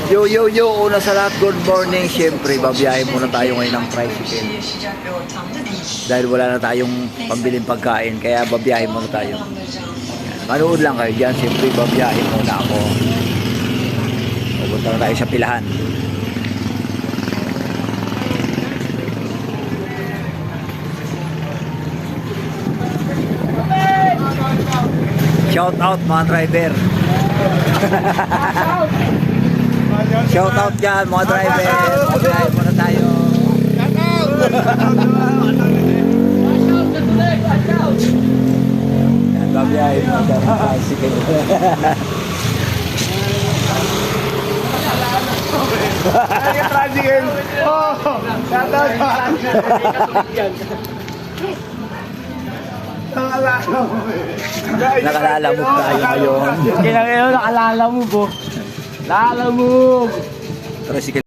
Yo, una sa lahat, good morning. Siyempre, babiyahin muna tayo ngayon ng tricycle. Dahil wala na tayong pambiling pagkain, kaya babiyahin muna tayo. Manood lang kayo dyan, siyempre babiyahin muna ako. Pupunta na tayo sa pilahan. Shout out mga driver. Shout out dyan mga driver. Babiyahin muna tayo. Yan, babiyahin muna tayo. Sige. Tricycle. Oh, shout out. Nakalalamog tayo ngayon. Kailangan nakalalamo po. Lalamog. Tricycle.